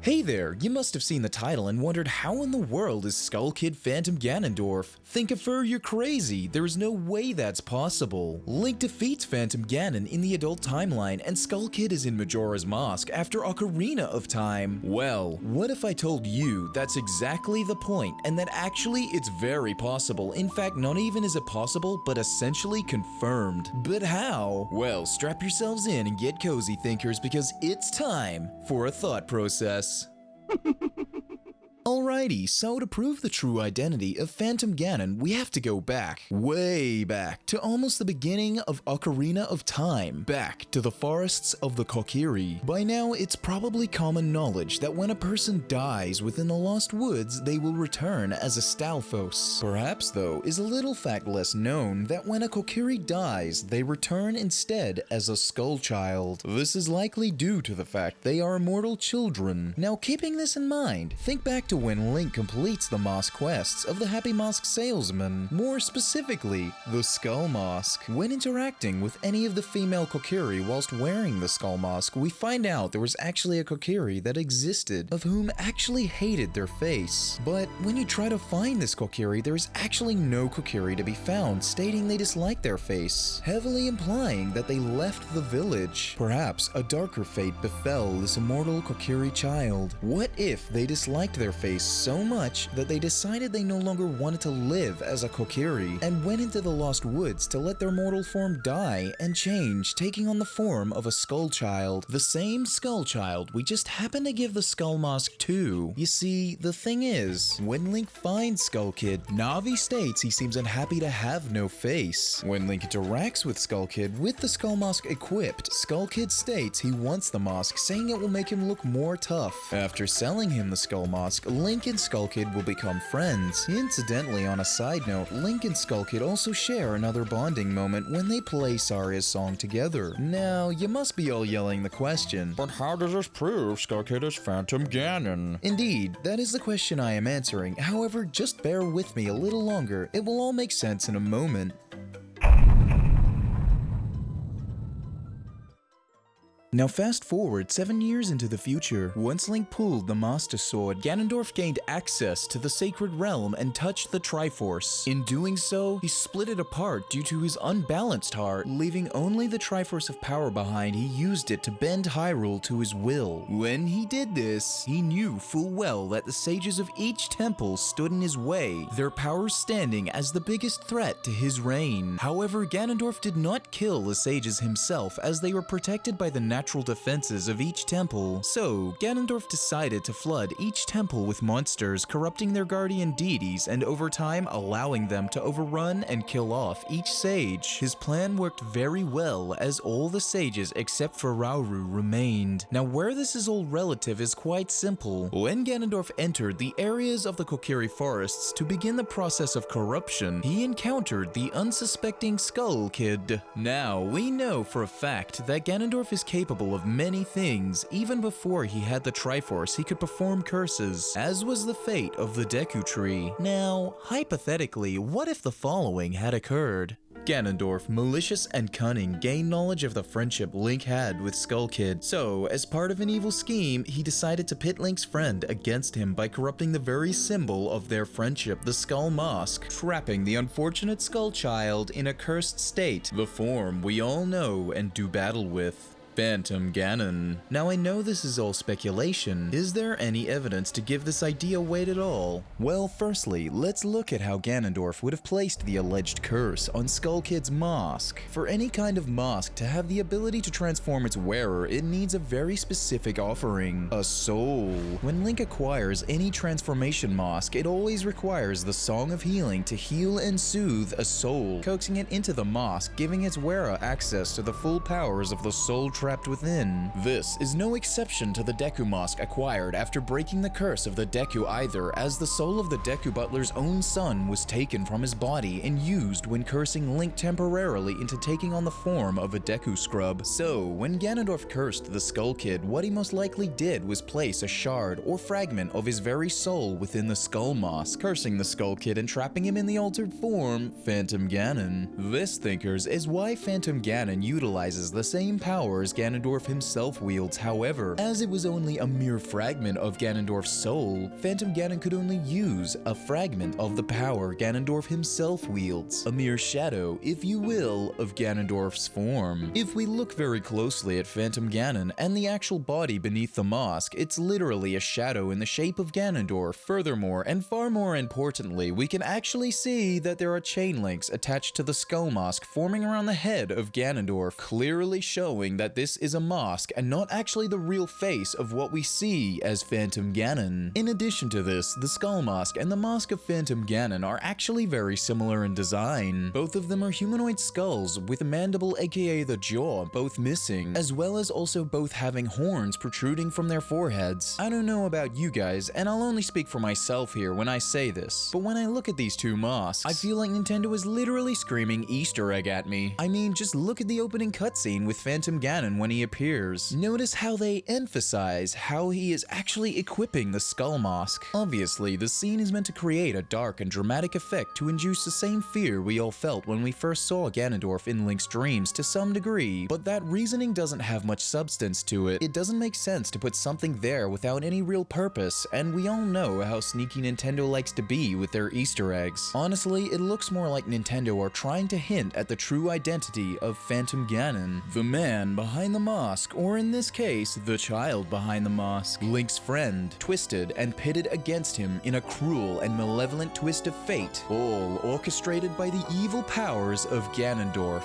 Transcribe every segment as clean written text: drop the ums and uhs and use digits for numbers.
Hey there, you must have seen the title and wondered how in the world is Skull Kid Phantom Ganondorf? Think of her, you're crazy. There is no way that's possible. Link defeats Phantom Ganon in the adult timeline and Skull Kid is in Majora's Mask after Ocarina of Time. Well, what if I told you that's exactly the point and that actually it's very possible. In fact, not even is it possible, but essentially confirmed. But how? Well, strap yourselves in and get cozy, thinkers, because it's time for a thought process. Alrighty, so to prove the true identity of Phantom Ganon, we have to go back, way back, to almost the beginning of Ocarina of Time, back to the forests of the Kokiri. By now, it's probably common knowledge that when a person dies within the Lost Woods, they will return as a Stalfos. Perhaps, though, is a little fact less known that when a Kokiri dies, they return instead as a Skull Child. This is likely due to the fact they are immortal children. Now, keeping this in mind, think back to when Link completes the Mask quests of the Happy Mask Salesman, more specifically, the Skull Mask. When interacting with any of the female Kokiri whilst wearing the Skull Mask, we find out there was actually a Kokiri that existed, of whom actually hated their face. But when you try to find this Kokiri, there is actually no Kokiri to be found, stating they dislike their face, heavily implying that they left the village. Perhaps a darker fate befell this immortal Kokiri child. What if they disliked their face so much that they decided they no longer wanted to live as a Kokiri and went into the Lost Woods to let their mortal form die and change, taking on the form of a Skull Child? The same Skull Child we just happened to give the Skull Mask to. You see, the thing is, when Link finds Skull Kid, Navi states he seems unhappy to have no face. When Link interacts with Skull Kid with the Skull Mask equipped, Skull Kid states he wants the mask, saying it will make him look more tough. After selling him the Skull Mask, Link and Skull Kid will become friends. Incidentally, on a side note, Link and Skull Kid also share another bonding moment when they play Saria's song together. Now, you must be all yelling the question, but how does this prove Skull Kid is Phantom Ganon? Indeed, that is the question I am answering. However, just bear with me a little longer. It will all make sense in a moment. Now fast forward 7 years into the future. Once Link pulled the Master Sword, Ganondorf gained access to the Sacred Realm and touched the Triforce. In doing so, he split it apart due to his unbalanced heart, leaving only the Triforce of Power behind. He used it to bend Hyrule to his will. When he did this, he knew full well that the sages of each temple stood in his way, their powers standing as the biggest threat to his reign. However, Ganondorf did not kill the sages himself, as they were protected by the natural defenses of each temple. So, Ganondorf decided to flood each temple with monsters, corrupting their guardian deities and over time allowing them to overrun and kill off each sage. His plan worked very well, as all the sages except for Rauru remained. Now, where this is all relative is quite simple. When Ganondorf entered the areas of the Kokiri forests to begin the process of corruption, he encountered the unsuspecting Skull Kid. Now, we know for a fact that Ganondorf is capable of many things. Even before he had the Triforce, he could perform curses, as was the fate of the Deku Tree. Now, hypothetically, what if the following had occurred? Ganondorf, malicious and cunning, gained knowledge of the friendship Link had with Skull Kid. So, as part of an evil scheme, he decided to pit Link's friend against him by corrupting the very symbol of their friendship, the Skull Mask, trapping the unfortunate Skull Child in a cursed state, the form we all know and do battle with. Phantom Ganon. Now I know this is all speculation. Is there any evidence to give this idea weight at all? Well, firstly, let's look at how Ganondorf would have placed the alleged curse on Skull Kid's mask. For any kind of mask to have the ability to transform its wearer, it needs a very specific offering, a soul. When Link acquires any transformation mask, it always requires the Song of Healing to heal and soothe a soul, coaxing it into the mask, giving its wearer access to the full powers of the soul trapped within. This is no exception to the Deku Mask acquired after breaking the curse of the Deku either, as the soul of the Deku Butler's own son was taken from his body and used when cursing Link temporarily into taking on the form of a Deku Scrub. So, when Ganondorf cursed the Skull Kid, what he most likely did was place a shard or fragment of his very soul within the Skull Mask, cursing the Skull Kid and trapping him in the altered form, Phantom Ganon. This, thinkers, is why Phantom Ganon utilizes the same powers Ganondorf himself wields. However, as it was only a mere fragment of Ganondorf's soul, Phantom Ganon could only use a fragment of the power Ganondorf himself wields, a mere shadow, if you will, of Ganondorf's form. If we look very closely at Phantom Ganon and the actual body beneath the mask, it's literally a shadow in the shape of Ganondorf. Furthermore, and far more importantly, we can actually see that there are chain links attached to the skull mask forming around the head of Ganondorf, clearly showing that this is a mask and not actually the real face of what we see as Phantom Ganon. In addition to this, the skull mask and the mask of Phantom Ganon are actually very similar in design. Both of them are humanoid skulls with a mandible, aka the jaw, both missing, as well as also both having horns protruding from their foreheads. I don't know about you guys, and I'll only speak for myself here when I say this, but when I look at these two masks, I feel like Nintendo is literally screaming Easter egg at me. I mean, just look at the opening cutscene with Phantom Ganon when he appears. Notice how they emphasize how he is actually equipping the skull mask. Obviously, the scene is meant to create a dark and dramatic effect to induce the same fear we all felt when we first saw Ganondorf in Link's dreams to some degree, but that reasoning doesn't have much substance to it. It doesn't make sense to put something there without any real purpose, and we all know how sneaky Nintendo likes to be with their Easter eggs. Honestly, it looks more like Nintendo are trying to hint at the true identity of Phantom Ganon, the man behind the mask, or in this case, the child behind the mask, Link's friend, twisted and pitted against him in a cruel and malevolent twist of fate, all orchestrated by the evil powers of Ganondorf.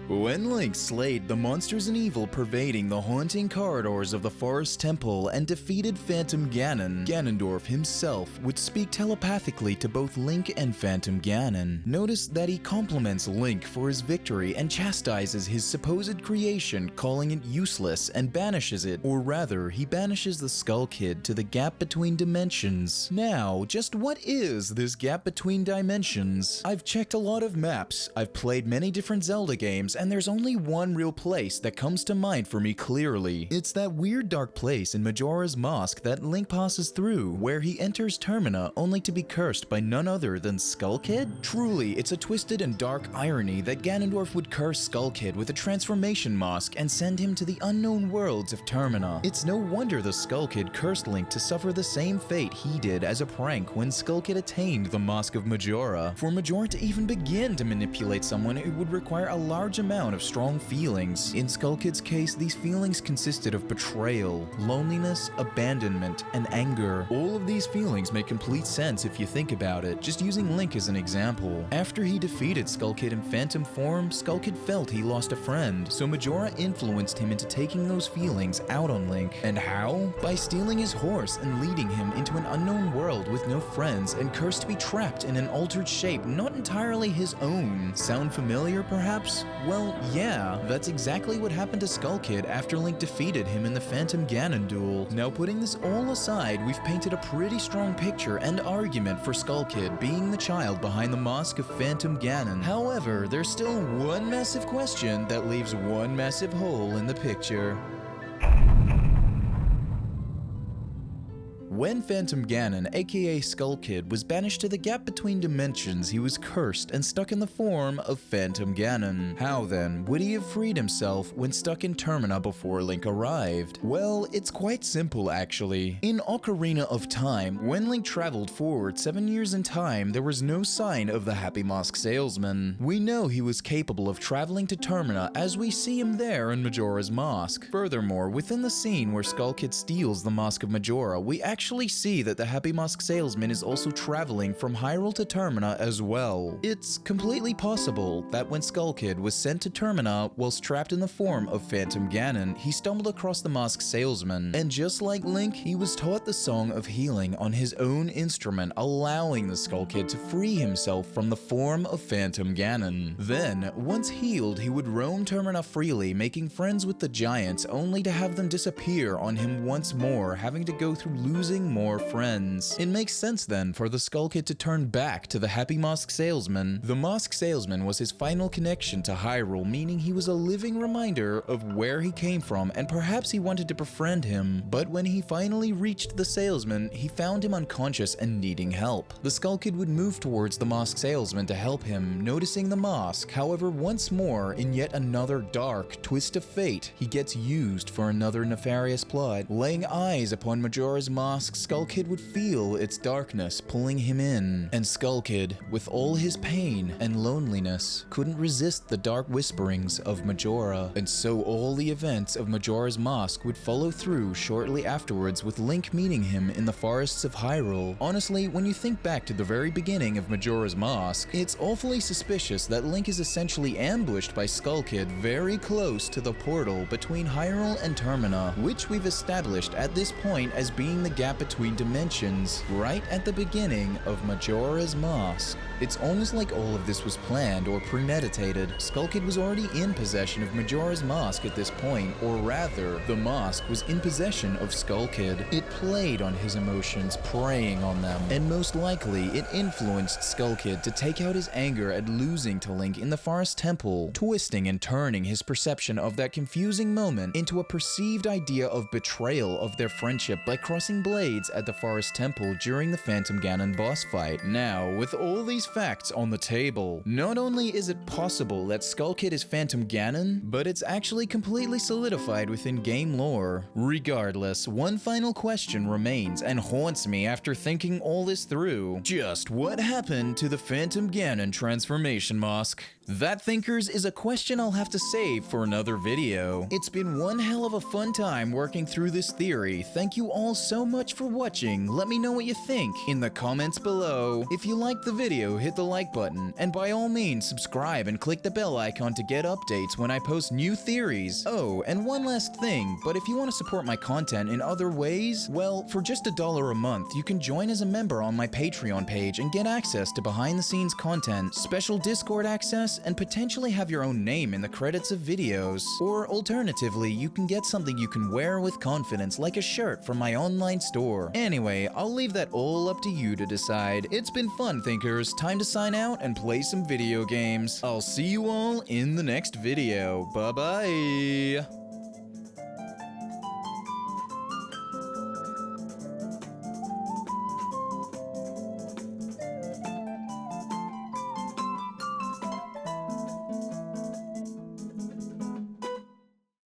When Link slayed the monsters and evil pervading the haunting corridors of the Forest Temple and defeated Phantom Ganon, Ganondorf himself would speak telepathically to both Link and Phantom Ganon. Notice that he compliments Link for his victory and chastises his supposed creation, calling it useless, and banishes it, or rather, he banishes the Skull Kid to the gap between dimensions. Now, just what is this gap between dimensions? I've checked a lot of maps, I've played many different Zelda games, and there's only one real place that comes to mind for me clearly. It's that weird dark place in Majora's Mask that Link passes through, where he enters Termina only to be cursed by none other than Skull Kid? Truly, it's a twisted and dark irony that Ganondorf would curse Skull Kid with a transformation mask and send him to the unknown worlds of Termina. It's no wonder the Skull Kid cursed Link to suffer the same fate he did as a prank when Skull Kid attained the Mask of Majora. For Majora to even begin to manipulate someone, it would require a large amount of strong feelings. In Skull Kid's case, these feelings consisted of betrayal, loneliness, abandonment, and anger. All of these feelings make complete sense if you think about it, just using Link as an example. After he defeated Skull Kid in phantom form, Skull Kid felt he lost a friend, so Majora influenced him into taking those feelings out on Link. And how? By stealing his horse and leading him into an unknown world with no friends and cursed to be trapped in an altered shape not entirely his own. Sound familiar, perhaps? Well, yeah, that's exactly what happened to Skull Kid after Link defeated him in the Phantom Ganon duel. Now, putting this all aside, we've painted a pretty strong picture and argument for Skull Kid being the child behind the mask of Phantom Ganon. However, there's still one massive question that leaves one massive hole in the picture. When Phantom Ganon, aka Skull Kid, was banished to the gap between dimensions, he was cursed and stuck in the form of Phantom Ganon. How then would he have freed himself when stuck in Termina before Link arrived? Well, it's quite simple actually. In Ocarina of Time, when Link traveled forward 7 years in time, there was no sign of the Happy Mask Salesman. We know he was capable of traveling to Termina as we see him there in Majora's Mask. Furthermore, within the scene where Skull Kid steals the Mask of Majora, we actually see that the Happy Mask Salesman is also traveling from Hyrule to Termina as well. It's completely possible that when Skull Kid was sent to Termina whilst trapped in the form of Phantom Ganon, he stumbled across the Mask Salesman, and just like Link, he was taught the Song of Healing on his own instrument, allowing the Skull Kid to free himself from the form of Phantom Ganon. Then, once healed, he would roam Termina freely, making friends with the giants, only to have them disappear on him once more, having to go through losing losing more friends. It makes sense then for the Skull Kid to turn back to the Happy Mask Salesman. The Mask Salesman was his final connection to Hyrule, meaning he was a living reminder of where he came from and perhaps he wanted to befriend him. But when he finally reached the salesman, he found him unconscious and needing help. The Skull Kid would move towards the Mask Salesman to help him, noticing the mask. However, once more, in yet another dark twist of fate, he gets used for another nefarious plot. Laying eyes upon Majora's Mask, Skull Kid would feel its darkness pulling him in. And Skull Kid, with all his pain and loneliness, couldn't resist the dark whisperings of Majora. And so all the events of Majora's Mask would follow through shortly afterwards, with Link meeting him in the forests of Hyrule. Honestly, when you think back to the very beginning of Majora's Mask, it's awfully suspicious that Link is essentially ambushed by Skull Kid very close to the portal between Hyrule and Termina, which we've established at this point as being the gap between dimensions, right at the beginning of Majora's Mask. It's almost like all of this was planned or premeditated. Skull Kid was already in possession of Majora's Mask at this point, or rather, the mask was in possession of Skull Kid. It played on his emotions, preying on them, and most likely it influenced Skull Kid to take out his anger at losing to Link in the Forest Temple, twisting and turning his perception of that confusing moment into a perceived idea of betrayal of their friendship by crossing blades at the Forest Temple during the Phantom Ganon boss fight. Now, with all these facts on the table, not only is it possible that Skull Kid is Phantom Ganon, but it's actually completely solidified within game lore. Regardless, one final question remains and haunts me after thinking all this through. Just what happened to the Phantom Ganon transformation mask? That, thinkers, is a question I'll have to save for another video. It's been one hell of a fun time working through this theory. Thank you all so much for watching. Let me know what you think in the comments below. If you liked the video, hit the like button, and by all means subscribe and click the bell icon to get updates when I post new theories. Oh, and one last thing, but if you want to support my content in other ways, well, for just $1 a month, you can join as a member on my Patreon page and get access to behind-the-scenes content, special Discord access, and potentially have your own name in the credits of videos. Or alternatively, you can get something you can wear with confidence, like a shirt from my online store. Anyway, I'll leave that all up to you to decide. It's been fun, thinkers. Time to sign out and play some video games. I'll see you all in the next video. Bye-bye.